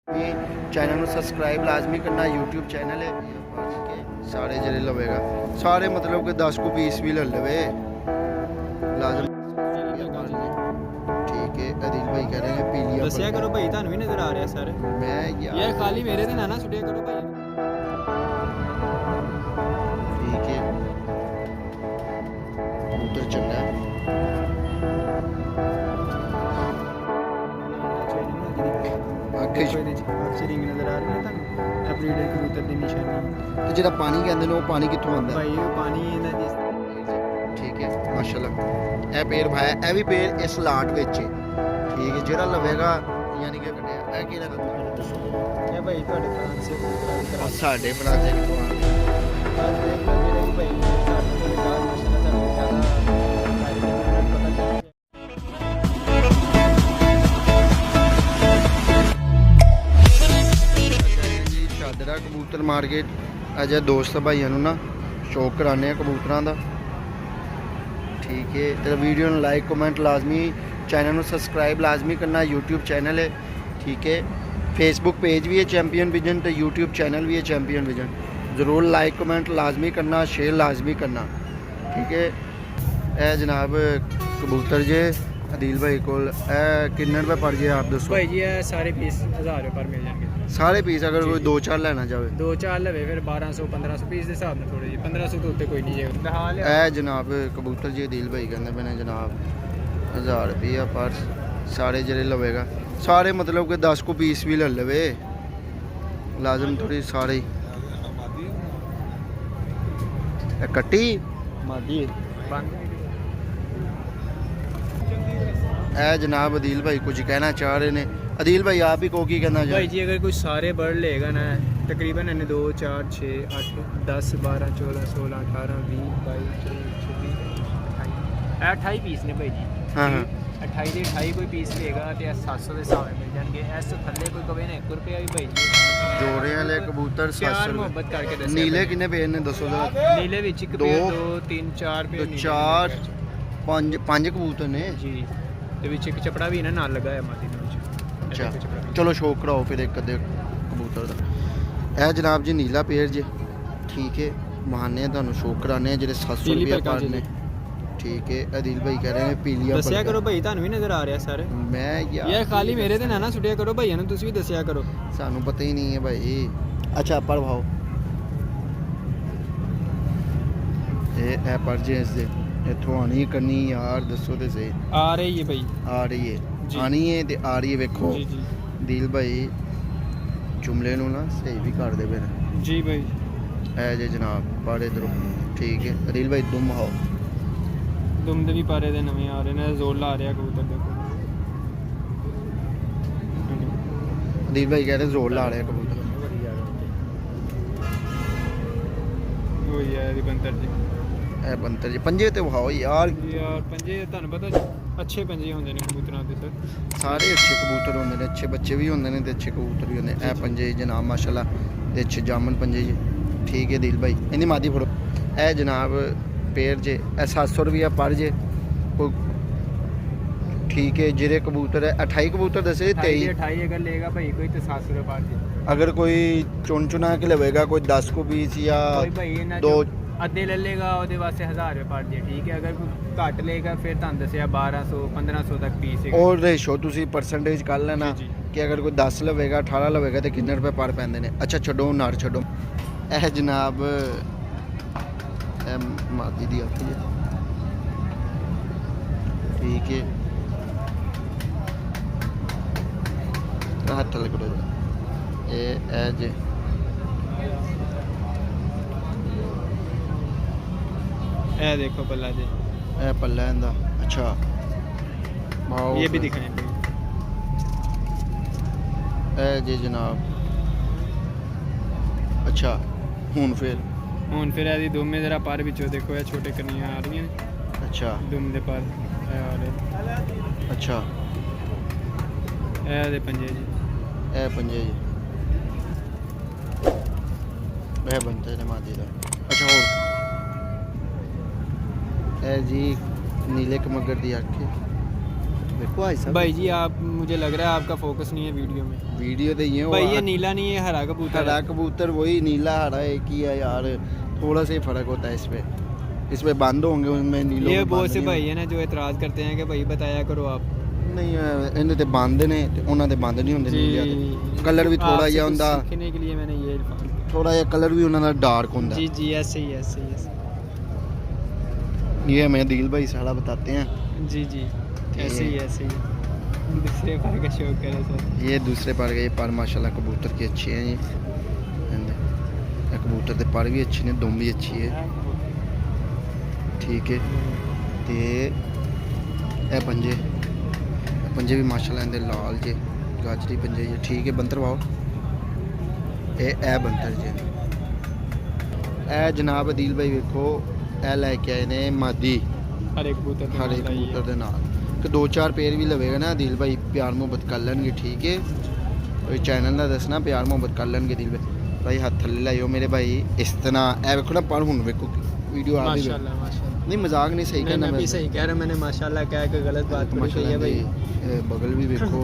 Channel में subscribe लाजमी करना। यूट्यूब चैनल है सारे जरे लवेगा सारे मतलब कि 10 को 20 भी ले लवे लाजम। ठीक है अदिल भाई कह रहे हैं पीलिया दसिया करो भाई थानू भी नजर आ रहा है सर। मैं यार खाली मेरे ते ना सुटिया करो भाई। ठीक है उधर चंगा रिंग नजर आ रही है थानू एवरीडे कबूतर दी निशानी ਤੇ ਜਿਹੜਾ ਪਾਣੀ ਕਹਿੰਦੇ ਨੇ ਉਹ ਪਾਣੀ ਕਿੱਥੋਂ ਆਉਂਦਾ भाई वो पानी ਇਹਦਾ जिस ਠੀਕ ਹੈ ਮਾਸ਼ਾਅੱਲਾ। ਇਹ ਪੇਰ ਭਾਇਆ ਇਹ ਵੀ ਪੇਰ ਇਸ ਲਾਟ ਵਿੱਚ ਹੈ। ਠੀਕ ਹੈ ਜਿਹੜਾ ਲਵੇਗਾ ਯਾਨੀ ਕਿ ਕੱਢਿਆ ਇਹ ਕਿਹੜਾ ਦੱਸੋ ਇਹ ਭਾਈ ਤੁਹਾਡੇ ਫਰਾਂਸ ਸੇ ਕਬੂਤਰ ਸਾਡੇ ਫਰਾਂਸੇ ਕਿੱਥੋਂ ਆ ਜਿਹੜੇ ਭਾਈ ਸਾਡੇ ਨਾਲ ਮਾਸ਼ਾਅੱਲਾ ਸਾਨੂੰ ਜ਼ਿਆਦਾ ਪਤਾ ਚੱਲ ਚਾਦਰਾ ਕਬੂਤਰ ਮਾਰਕੀਟ ਅਜੇ ਦੋਸਤ ਭਾਈਆਂ ਨੂੰ ਨਾ ਸ਼ੌਕ ਕਰਾਣੇ ਆ ਕਬੂਤਰਾਂ ਦਾ। ਠੀਕ ਹੈ ਤੇ ਵੀਡੀਓ ਨੂੰ ਲਾਈਕ ਕਮੈਂਟ ਲਾਜ਼ਮੀ ਚੈਨਲ ਨੂੰ ਸਬਸਕ੍ਰਾਈਬ ਲਾਜ਼ਮੀ ਕਰਨਾ। YouTube ਚੈਨਲ ਹੈ ਠੀਕ ਹੈ Facebook पेज भी है चैंपियन विजन तो YouTube चैनल भी है चैंपियन विजन। ज़रूर लाइक कमेंट लाजमी करना शेयर लाजमी करना ठीक है। ए जनाब कबूतर जे अदील भाई को किन्ने रुपए पड़ जाए आप दसो भाई जी ये सारे पीस 1000 रुपए पर मिल जाएंगे सारे पीस अगर कोई 2-4 लेना चाहे 2-4 लवे फिर 1200-1500 पीस के हिसाब में थोड़े जी 1500 तो उत्ते कोई नहीं है ए जनाब कबूतर जी अदील भाई कहते मैंने जनाब 1000 रुपया पर सारे जरे लवेगा सारे मतलब कि 10 को 20 भी ले लवे लाजम थोड़ी सारे कट्टी मादी ए जनाब अदील भाई कुछ कहना चाह रहे ने। अदील भाई आप ही को की कहना चाह भाई जी अगर कोई सारे बर्ड लेगा ना तकरीबन इन्हें 2 4 6 8 10 12 14 16 18 20 22 24 26 28 पीस ने भाई जी। हाँ हाँ 28 ਦੇ 28 ਕੋਈ ਪੀਸ ਲੇਗਾ ਤੇ 700 ਦੇ ਹਿਸਾਬ ਨਾਲ ਮਿਲ ਜਾਣਗੇ। ਇਸ ਤੋਂ ਥੱਲੇ ਕੋਈ ਕਵੇ ਨਾ 1 ਰੁਪਿਆ ਵੀ ਭਾਈ ਜੀ जोड़े वाले कबूतर 700 ਪਿਆਰ रुपए। ਮੁਹੱਬਤ ਕਰਕੇ ਦੱਸਿਆ नीले किन्ने पे ने दसो जरा ਨੀਲੇ ਵਿੱਚ ਇੱਕ ਦੋ, ਪੇਅਰ 2 3 4 तो ਪੇਅਰ 4 5 कबूतर ने ਜੀ ਤੇ ਵਿੱਚ ਇੱਕ ਚਪੜਾ ਵੀ ਇਹਨਾਂ ਨਾਲ ਲੱਗਾ ਹੈ ਮਾਦੀ ਦੇ ਵਿੱਚ। अच्छा चलो शौक कराओ फिर एक अद्धे कबूतर का। ए जनाब जी नीला पेड़ जे ठीक है महाने ਤੁਹਾਨੂੰ शौक कराने ਜਿਹੜੇ 700 रुपए पर ने ठीक है। अदील भाई कह रहे हैं पीलिया ਦੱਸਿਆ ਕਰੋ ਭਾਈ ਤੁਹਾਨੂੰ ਵੀ ਨਜ਼ਰ ਆ ਰਿਹਾ ਸਰ। मैं ਯਾਰ ਖਾਲੀ ਮੇਰੇ ਤੇ ਨਾ ਸੁਟਿਆ ਕਰੋ ਭਾਈਆਂ ਨੂੰ ਤੁਸੀਂ ਵੀ ਦੱਸਿਆ ਕਰੋ। सानू पता ही नहीं है भाई। अच्छा पर भाव ए पर जे इससे इथों आनी करनी यार दसो ते सही ਆ ਰਹੀ ਹੈ ਭਾਈ आ रही है जी। आनी है ते आ रही है वेखो ਜੀ ਜੀ दिल भाई जुमले ਨੂੰ ਨਾ ਸਹੀ ਵੀ ਕਰਦੇ ਪਏ ਨੇ। ਜੀ ਭਾਈ ਐ ਜੇ ਜਨਾਬ ਪਾੜੇ ਇਧਰੋਂ ਠੀਕ ਹੈ। ਅਦील भाई तुम हो ਦੁਮਦ ਵੀ ਪਾਰੇ ਦੇ ਨਵੇਂ ਆ ਰਹੇ ਨੇ ਜ਼ੋਲਾ ਆ ਰਿਹਾ ਕਬੂਤਰ ਦੇਖੋ। अदील भाई कह रहे जोर ला रहे हैं कबूतर। ਉਹ ਯਾਰ ਇਹ ਬੰਤਰ ਜੀ ए बंतर जी पंजे ते वहाओ यार ਯਾਰ ਪੰਜੇ ਤੁਹਾਨੂੰ ਪਤਾ ਅੱਛੇ ਪੰਜੇ ਹੁੰਦੇ ਨੇ ਕਬੂਤਰਾਂ ਦੇ ਸਰ। सारे अच्छे कबूतर होंगे ने अच्छे बच्चे भी होंगे ने ते अच्छे कबूतर भी होंगे। ए पंजे जनाब माशाल्लाह ते अच्छे जामन पंजे जी ठीक है। दिल भाई इन्नी मादी फड़ो ए जनाब पेड़ जे ए 700 रुपया पर जे ठीक है। जेरे कबूतर है 28 कबूतर दसे 23 28 अगर लेगा भाई कोई तो 700 रुपये पर जी। अगर कोई चुन चुना के लवेगा कोई 10 को 20 या कोई भाई ਇਹਨਾਂ दो ਅੱਧੇ ਲੈ ਲੇਗਾ ਉਹਦੇ ਵਾਸਤੇ 1000 ਰੁਪਏ ਪਰ ਜੀ ਠੀਕ ਹੈ। ਅगर ਕੋਈ ਘੱਟ ਲੇਗਾ ਫਿਰ ਤੁਹਾਨੂੰ ਦੱਸਿਆ 1200 1500 ਤੱਕ ਪੀਸ ਹੈ। और रेशो तुसी परसेंटेज कर लेना जी, जी। कि अगर कोई 10 लवेगा 18 लवेगा तो किन्ने रुपए पर पैंदे ने। अच्छा छड्डो नार छड्डो ए जनाब मादी दी आती है ठीक है। हाथ लग रहा ए जे ਇਹ ਦੇਖੋ ਪੱਲਾ ਜੀ ए पल्ला इंदा अच्छा वाओ ये भी दिखाएं भाई। ए जे जनाब अच्छा हुन फिर ਹੁਣ ਫਿਰ ਇਹਦੀ ਦੁਮੇ ਜਰਾ ਪਰ ਵਿੱਚੋਂ ਦੇਖੋ ਇਹ ਛੋਟੇ ਕੰਨੀਆਂ ਆ ਰਹੀਆਂ ਨੇ अच्छा ਦੁਮ ਦੇ ਪਰ ਇਹ ਆ ਰਹੇ अच्छा ਇਹ ਦੇ ਪੰਜੇ ਜੀ ए पंजे जी वह बनते ने मादी दा। अच्छा और ए जी नीले कमगर दी आखे देखो भाई साहब भाई जी आप, मुझे लग रहा है आपका फोकस नहीं है वीडियो में। वीडियो तो ये भाई ये नीला नहीं है, हरा कबूतर हरा है। कबूतर वही नीला हरा एक ही है यार, थोड़ा सा ही फर्क होता है इसमें बंद होंगे उनमें नीलों ये में बहुत बंद से नहीं भाई है ना जो एतराज़ करते हैं कि भाई बताया करो आप। होंगे। नहीं इन्हें ते बंद ने ते उन्हां दे बंद नहीं होंदे नीलियां दे। कलर भी थोड़ा आपसे जिहा कुछ होंदा, सीखने के लिए मैंने ये अल्फाज दिए। थोड़ा जिहा कलर भी उन्हां दा डार्क होंदा। जी जी ऐसे ही ऐसे ही ऐसे ये हमें दिल भाई सारा बताते हैं। ही। जी जी ऐसे ही ऐसे ही। दूसरे पर का शौक करे सर। ये दूसरे पर गए पर माशाल्लाह कबूतर की अच्छे हैं ये कबूतर के पर भी अच्छे ने, दुम भी अच्छी है ठीक है। ते ए पंजे भी माशाल्लाह इंदे लाल जे गाजरी पंजे जे ठीक है। बंतर पाओ ए बंतर जे ए जनाब अदील भाई वेखो ए लैके आए ने मादी हर एक कबूतर के हर एक नाल आई है। कबूतर दे नाल कि 2-4 पेड़ भी लवेगा ना दिल भाई प्यार मोहब्बत कर लेंगे ठीक है। कोई चैनल का दसना प्यार मोहब्बत कर लेंगे दिल भाई हाथ थले लाइयो मेरे भाई इस तरह ए वेखो ना पर हुन वेखो वीडियो आ रही है। माशाल्लाह माशाल्लाह। नहीं मजाक नहीं सही नहीं कहना मैं भी सही कह रहा, मैंने माशाल्लाह कह के गलत बात थोड़ी कही है भाई। बगल भी वेखो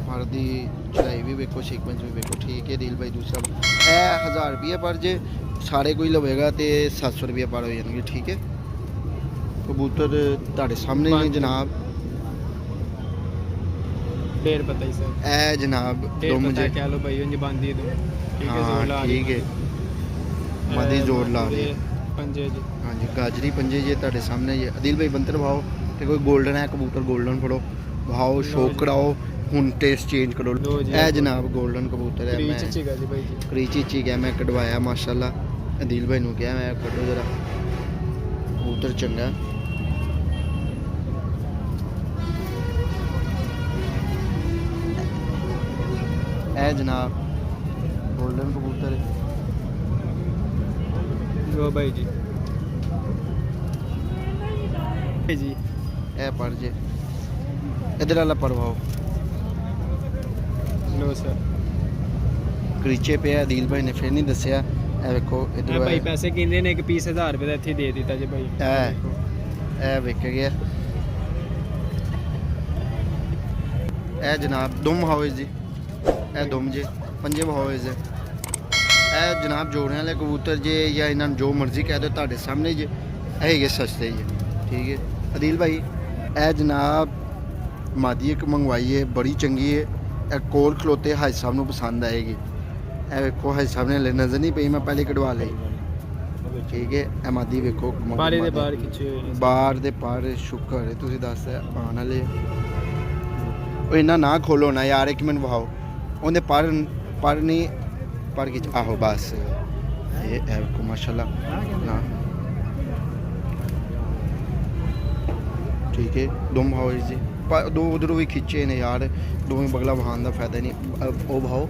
पर दी चढ़ाई भी वेखो सीक्वेंस भी वेखो ठीक है दिल भाई। दूसरा ए 1000 रुपये पर जे सारे कोई लवेगा तो 700 रुपये पर हो जाएंगे ठीक है। कबूतर ਤੁਹਾਡੇ सामने ही ने जनाब ढेर पता ही सर। ए जनाब ढेर दो पता मुझे है क्या लो भाई उनकी बांधी दो ठीक है जोर ला हाँ रही ठीक है मदी जोर ला रही है। पंजे जी। हाँ जी गाजरी पंजे जे ਤੁਹਾਡੇ सामने ये अदिल भाई बंतर भाओ ਤੇ कोई गोल्डन है कबूतर गोल्डन फड़ो भाओ शौक कराओ हुन टेस्ट चेंज करो। लो जी, ए जनाब गोल्डन कबूतर है क्रीच मैं चिगा जी भाई जी। करीची गया मैं कढ़वाया माशाल्लाह अदिल भाई ਨੂੰ ਕਿਹਾ ਮੈਂ ਕੱਢੋ जरा कबूतर चंगा ए जनाब गोल्डन कबूतर लो भाई जी जी। ए पर जे इधर वाला परवाओ लो सर। करीचे पे अदिल भाई ने फिर नहीं दसिया ए वेखो मैं इधर भाई पैसे कहते ने एक पीस 1000 रुपए ਦਾ ਇੱਥੇ ਦੇ ਦਿੱਤਾ ਜੀ ਭਾਈ। ए विक गया ए जनाब दुम हाउस जी ए दुम जे पंजे हाउस है ए जनाब जोड़ने वाले कबूतर जे या इन्हों जो मर्जी कह दो ਤੁਹਾਡੇ सामने जे है सस्ते जे ठीक है। अदिल भाई ए जनाब मादी एक मंगवाई है बड़ी चंगी है ए कोल खलोते हाज साहब ਨੂੰ पसंद आएगी। ए वेखो हाज साहब ने नज़र नहीं पई मैं पहले कढ़वा ली ठीक है। ए मादी वेखो ਬਾਰੇ ਦੇ ਬਾਹਰ ਖਿੱਚੇ ਹੋਏ ਨੇ। ਬਾਹਰ ਦੇ ਪਰ ਸ਼ੁਕਰ ਹੈ ਤੁਸੀਂ ਦੱਸ ਆਉਣ ਵਾਲੇ ਉਹ ਇਹਨਾਂ ਨਾ ਖੋਲੋ ਨਾ ਯਾਰ ਇੱਕ ਮਿੰਟ ਵਹਾਓ ਉਹਦੇ ਪਰ ਨਹੀਂ ਪਰ ਕਿ ਆਹੋ ਬਸ ਇਹ ਕੋ ਮਾਸ਼ਾਅੱਲਾ ਨਾ ਠੀਕ ਹੈ। ਦੁਮ ਵਹਾਓ ਜੀ ਦੋ ਉਧਰੋਂ ਵੀ ਖਿੱਚੇ ਨੇ ਯਾਰ ਦੋਵੇਂ ਬਗਲਾ ਵਹਾਉਣ ਦਾ ਫਾਇਦਾ ਨਹੀਂ। ਉਹ ਵਹਾਓ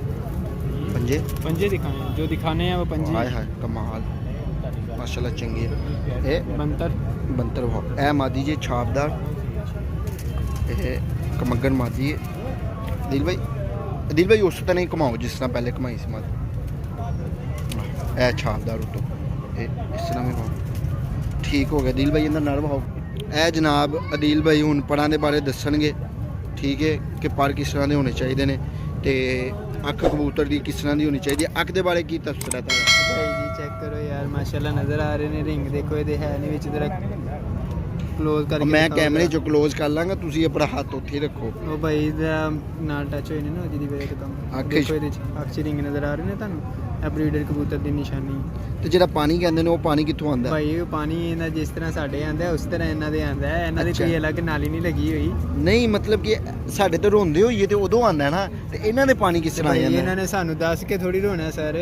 पंजे पंजे दिखाए हैं, जो दिखाने हैं वो पंजे। हाय हाय कमाल माशाल्लाह चंगी है। ए बंतर हो ए मादी जी छापदार ए कमगन मादी है। दिल भाई उस तरह नहीं घुमाओ जिस तरह पहले घुमाई सी मादी ए छापदार उतो ए इस तरह में घुमाओ ठीक हो गया। दिल भाई इन्दा नर भाओ ए जनाब अदील भाई हुन परां दे बारे दसणगे ठीक है कि पर किस तरह दे होने चाहिए ने ते अख कबूतर की किस तरह की होनी चाहिए। अख के बारे की तस्वीर है भाई जी चेक करो यार माशाल्लाह नज़र आ रहे ने रिंग देखो ये है नहीं विच जरा क्लोज करके मैं कैमरे चो क्लोज कर लांगा तुसी अपना हाथ उत्थे रखो। ਉਹ ਭਾਈ ਦਾ ਨਾਲ ਟੱਚ ਹੋਏ ਨੇ ਨਾ ਜਿਹਦੀ ਵਜ੍ਹਾ ਤੋਂ ਕੰਮ ਅੱਖ ਦੇਖੋ ਇਹਦੇ ਚ ਅੱਖ 'ਚ ਰਿੰਗ ਨਜ਼ਰ ਆ ਰਹੇ ਨੇ ਤੁਹਾਨੂੰ। ਇਹ ਬਰੀਡਰ ਕਬੂਤਰ ਦੀ ਨਿਸ਼ਾਨੀ। ਤੇ ਜਿਹੜਾ ਪਾਣੀ ਕਹਿੰਦੇ ਨੇ ਉਹ ਪਾਣੀ ਕਿੱਥੋਂ ਆਉਂਦਾ? ਭਾਈ ਉਹ ਪਾਣੀ ਇਹਨਾਂ ਜਿਸ ਤਰ੍ਹਾਂ ਸਾਡੇ ਆਂਦਾ ਉਸ ਤਰ੍ਹਾਂ ਇਹਨਾਂ ਦੇ ਆਂਦਾ ਹੈ। ਇਹਨਾਂ ਦੀ ਕੋਈ ਅਲੱਗ ਨਾਲੀ ਨਹੀਂ ਲੱਗੀ ਹੋਈ। ਨਹੀਂ ਮਤਲਬ ਕਿ ਸਾਡੇ ਤੋਂ ਰੋਂਦੇ ਹੋਈਏ ਤੇ ਉਦੋਂ ਆਉਂਦਾ ਨਾ ਤੇ ਇਹਨਾਂ ਦੇ ਪਾਣੀ ਕਿਸ ਤਰ੍ਹਾਂ ਆ ਜਾਂਦਾ? ਇਹਨਾਂ ਨੇ ਸਾਨੂੰ ਦੱਸ ਕੇ ਥੋੜੀ ਰੋਣਾ ਸਰ।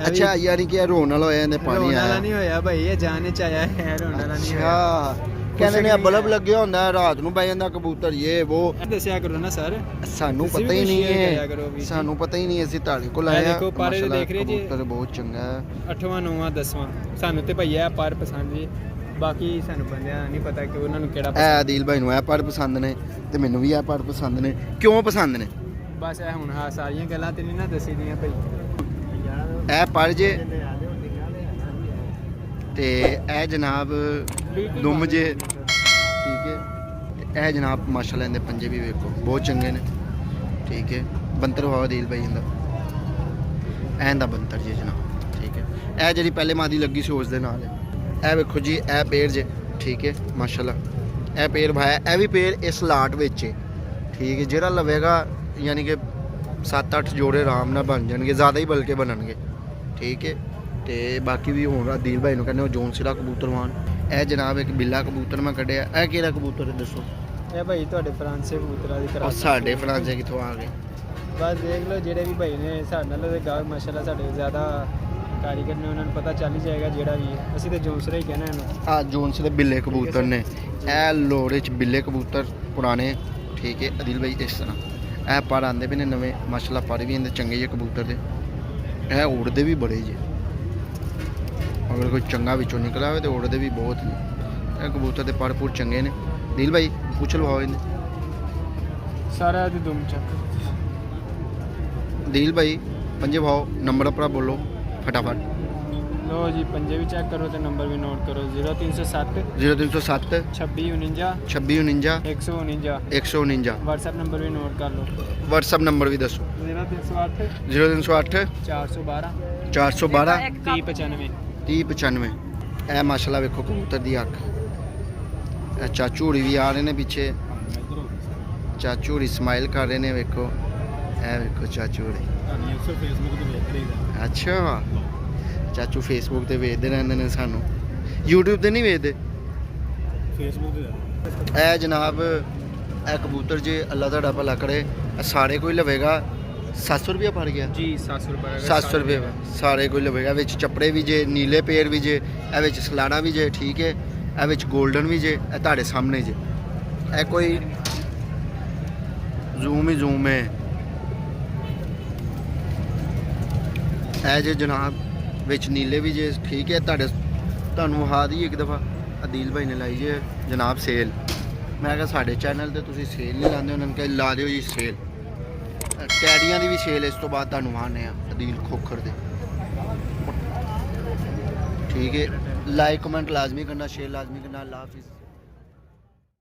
ਅੱਛਾ ਯਾਨੀ ਕਿ ਇਹ ਰੋਣ ਵਾਲਾ ਹੋਇਆ ਇਹਨੇ ਪਾਣੀ ਰੋਣ ਆਇਆ ਵਾਲਾ ਨਹੀਂ ਹੋਇਆ ਭਾਈ ਇਹ ਜਾਨ ਚ ਆਇਆ ਹੈ ਰੋਣ ਵਾਲਾ ਨਹੀਂ ਹੋਇਆ। ਅੱਛਾ ਕਹਿੰਦੇ ਨੇ ਬਲਬ ਲੱਗਿਆ ਹੁੰਦਾ ਰਾਤ ਨੂੰ ਬੈ ਜਾਂਦਾ ਕਬੂਤਰ ਇਹ ਉਹ ਦੱਸਿਆ ਕਰੋ ਨਾ ਸਰ ਸਾਨੂੰ ਤੁਸੀਂ ਪਤਾ ਵੀ ਹੀ ਨਹੀਂ share ਕਰਿਆ ਹੈ ਕਰੋ ਵੀ। ਸਾਨੂੰ ਪਤਾ ਹੀ ਨਹੀਂ ਅਸੀਂ ਤੁਹਾਡੇ ਕੋਲ ਇਹ ਆਏ ਦੇਖੋ ਪਾਰੇ ਦੇ ਦੇਖ ਰਹੇ ਜੀ। ਕਬੂਤਰ ਬਹੁਤ ਚੰਗਾ ਹੈ 8ਵਾਂ 9ਵਾਂ 10ਵਾਂ ਸਾਨੂੰ ਤੇ ਭਈਆ ਪਰ ਪਸੰਦ ਜੀ ਬਾਕੀ ਸਾਨੂੰ ਬੰਦਿਆਂ ਨਹੀਂ ਪਤਾ ਕਿ ਉਹਨਾਂ ਨੂੰ ਕਿਹੜਾ ਇਹ ਪਸੰਦ। ਆਦਿਲ ਭਾਈ ਨੂੰ ਇਹ ਪਰ ਪਸੰਦ ਨੇ ਤੇ ਮੈਨੂੰ ਵੀ ਇਹ ਪਰ ਪਸੰਦ ਨੇ। ਕਿਉਂ ਪਸੰਦ ਨੇ? ਬਸ ਇਹ ਹੁਣ ਹਾਂ ਸਾਰੀਆਂ ਗੱਲਾਂ ਤੇ ਨਹੀਂ ਨਾ ਦੱਸੀ ਦੀਆਂ ਭਾਈ। ਇਹ ਪਰ ਜੇ ਤੇ ਇਹ ਜਨਾਬ ਦੁਮ ਜੇ ਠੀਕ ਹੈ। ਇਹ ਜਨਾਬ ਮਾਸ਼ਾਅੱਲਾ ਇਹਦੇ ਪੰਜੇ ਵੀ ਵੇਖੋ ਬਹੁਤ ਚੰਗੇ ਨੇ ਠੀਕ ਹੈ ਬੰਤਰ ਹਵਾ ਦੀਲ ਭਾਈ ਇਹਦਾ ਐਂ ਦਾ ਬੰਤਰ ਜੀ ਜਨਾਬ ਠੀਕ ਹੈ ਇਹ ਜਿਹੜੀ ਪਹਿਲੇ ਮਾਦੀ ਲੱਗੀ ਸੀ ਉਸ ਦੇ ਨਾਲ ਹੈ ਇਹ ਵੇਖੋ ਜੀ ਇਹ ਪੇੜ ਜੇ ਠੀਕ ਹੈ ਮਾਸ਼ਾਅੱਲਾ ਇਹ ਪੇੜ ਭਾਇਆ ਇਹ ਵੀ ਪੇੜ ਇਸ ਲਾਟ ਵਿੱਚ ਹੈ ਠੀਕ ਹੈ ਜਿਹੜਾ ਲਵੇਗਾ ਯਾਨੀ ਕਿ 7-8 ਜੋੜੇ ਆਰਾਮ ਨਾਲ ਬਣ ਜਾਣਗੇ ਜ਼ਿਆਦਾ ਹੀ ਬਲਕਿ ਬਣਨਗੇ ਠੀਕ ਹੈ ਤੇ ਬਾਕੀ ਵੀ ਹੁਣ ਦੀਲ ਭਾਈ ਨੂੰ ਕਹਿੰਦੇ ਉਹ ਜੋਨ ਸਿਰਾ ਕਬੂਤਰਵਾਨ ਇਹ ਜਨਾਬ ਇੱਕ ਬਿੱਲਾ ਕਬੂਤਰ ਮੈਂ ਕੱਢਿਆ ਇਹ ਕਿਹੜਾ ਕਬੂਤਰ ਹੈ ਦੱਸੋ ਇਹ ਭਾਈ ਤੁਹਾਡੇ ਫਰਾਂਸੇ ਕਬੂਤਰਾਂ ਦੀ ਉਹ ਕਰਾ ਸਾਡੇ ਫਰਾਂਸੇ ਕਿੱਥੋਂ ਆ ਗਏ ਬਸ ਦੇਖ ਲਓ ਜਿਹੜੇ ਵੀ ਭਾਈ ਨੇ ਸਾਡੇ ਨਾਲ ਦੇ ਗਾਹਕ ਮਾਸ਼ਾਅੱਲਾ ਸਾਡੇ ਜ਼ਿਆਦਾ ਕਾਰੀਗਰ ਨੇ ਉਹਨਾਂ ਨੂੰ ਪਤਾ ਚੱਲ ਹੀ ਜਾਏਗਾ ਜਿਹੜਾ ਵੀ ਹੈ ਅਸੀਂ ਤਾਂ ਜੋਨਸਰਾ ਹੀ ਕਹਿਣਾ ਇਹਨੂੰ ਆ ਜੋਨਸ ਦੇ ਬਿੱਲੇ ਕਬੂਤਰ ਨੇ ਇਹ ਲੋੜੇ ਚ ਬਿੱਲੇ ਕਬੂਤਰ ਪੁਰਾਣੇ ਠੀਕ ਹੈ ਅਦਿਲ ਭਾਈ ਇਸ ਤਰ੍ਹਾਂ ਇਹ ਪਰ ਆਉਂਦੇ ਵੀ ਨੇ ਨਵੇਂ ਮਾਸ਼ਾਅੱਲਾ ਪਰ ਵੀ ਇਹਦੇ ਚੰਗੇ ਜਿਹੇ ਕਬੂਤਰ ਦੇ ਇਹ ਉੜਦੇ ਵੀ ਬੜੇ ਜੇ ਅਗਰ ਕੋਈ ਚੰਗਾ ਵਿੱਚੋਂ ਨਿਕਲਿਆ ਹੋਵੇ ਤੇ ਉੜਦੇ ਵੀ ਬਹੁਤ ਨੇ ਇਹ ਕਬੂਤਰ ਦੇ ਪਰ ਪੂਰ ਚੰਗੇ ਨੇ ਦਿਲ ਭਾਈ ਪੁੱਛ ਲਵਾਓ ਇਹਨੇ ਸਾਰਾ ਦੀ ਦੁਮ ਚੱਕ ਦਿਲ ਭਾਈ ਪੰਜੇ ਭਾਓ ਨੰਬਰ ਆਪਣਾ ਬੋਲੋ ਫਟਾਫਟ ਲੋ ਜੀ ਪੰਜੇ ਵੀ ਚੈੱਕ ਕਰੋ ਤੇ ਨੰਬਰ ਵੀ ਨੋਟ ਕਰੋ 0307 0307 2649 2649 149 149 WhatsApp ਨੰਬਰ ਵੀ ਨੋਟ ਕਰ ਲਓ WhatsApp ਨੰਬਰ ਵੀ ਦੱਸੋ 0308 0308 412 412 3095 3095 ਇਹ ਮਾਸ਼ਾਅੱਲਾ ਵੇਖੋ ਕਬੂਤਰ ਦੀ ਅੱਖ ਇਹ ਚਾਚੂ ਹੁਰੀ ਵੀ ਆ ਰਹੇ ਨੇ ਪਿੱਛੇ ਚਾਚੂ ਹੁਰੀ ਸਮਾਈਲ ਕਰ ਰਹੇ ਨੇ ਵੇਖੋ ਇਹ ਵੇਖੋ ਚਾਚੂ ਹੁਰੀ ਫੇਸਬੁੱਕ ਤੇ ਵੇਖ ਰਹੀਦਾ ਅੱਛਾ ਚਾਚੂ ਫੇਸਬੁੱਕ ਤੇ ਵੇਖਦੇ ਰਹਿੰਦੇ ਨੇ ਸਾਨੂੰ YouTube ਤੇ ਨਹੀਂ ਵੇਖਦੇ ਫੇਸਬੁੱਕ ਤੇ ਇਹ ਜਨਾਬ ਇਹ ਕਬੂਤਰ ਜੇ ਅੱਲਾ ਤੁਹਾਡਾ ਭਲਾ ਕਰੇ ਇਹ ਸਾਰੇ ਕੋਈ ਲਵੇਗਾ 700 ਰੁਪਇਆ ਪੜ ਗਿਆ ਜੀ 700 ਰੁਪਏ 700 ਰੁਪਏ ਸਾਰੇ ਕੋਈ ਲਵੇਗਾ ਵਿੱਚ ਚੱਪੜੇ ਵੀ ਜੇ ਨੀਲੇ ਪੇਰ ਵੀ ਜੇ ਇਹ ਵਿੱਚ ਸਲਾਣਾ ਵੀ ਜੇ ਠੀਕ ਹੈ ਇਹ ਵਿੱਚ 골ਡਨ ਵੀ ਜੇ ਇਹ ਤੁਹਾਡੇ ਸਾਹਮਣੇ ਜੇ ਇਹ ਕੋਈ ਜ਼ੂਮ ਹੀ ਜ਼ੂਮ ਹੈ ਇਹ ਜੇ ਜਨਾਬ ਵਿੱਚ ਨੀਲੇ ਵੀ ਜੇ ਠੀਕ ਹੈ ਤੁਹਾਨੂੰ ਵਿਖਾ ਦਈਏ ਇੱਕ ਦਫਾ ਅਦੀਲ ਭਾਈ ਨੇ ਲਾਈ ਜੇ ਜਨਾਬ ਸੇਲ ਮੈਂ ਕਿਹਾ ਸਾਡੇ ਚੈਨਲ ਤੇ ਤੁਸੀਂ ਸੇਲ ਨਹੀਂ ਲਾਉਂਦੇ ਉਹਨਾਂ ਨੇ ਕਿਹਾ ਲਾ ਦਿਓ ਜੀ ਸੇਲ ਟੈਡੀਆਂ ਦੀ ਵੀ ਸੇਲ ਇਸ ਤੋਂ ਬਾਅਦ ਤੁਹਾਨੂੰ ਆਨੇ ਆ ਅਦੀਲ ਖੋਖਰ ਦੇ ਠੀਕ ਹੈ ਲਾਈਕ ਕਮੈਂਟ ਲਾਜ਼ਮੀ ਕਰਨਾ ਸ਼ੇਅਰ ਲਾਜ਼ਮੀ ਕਰਨਾ ਅੱਲਾ ਹਾਫਿਜ਼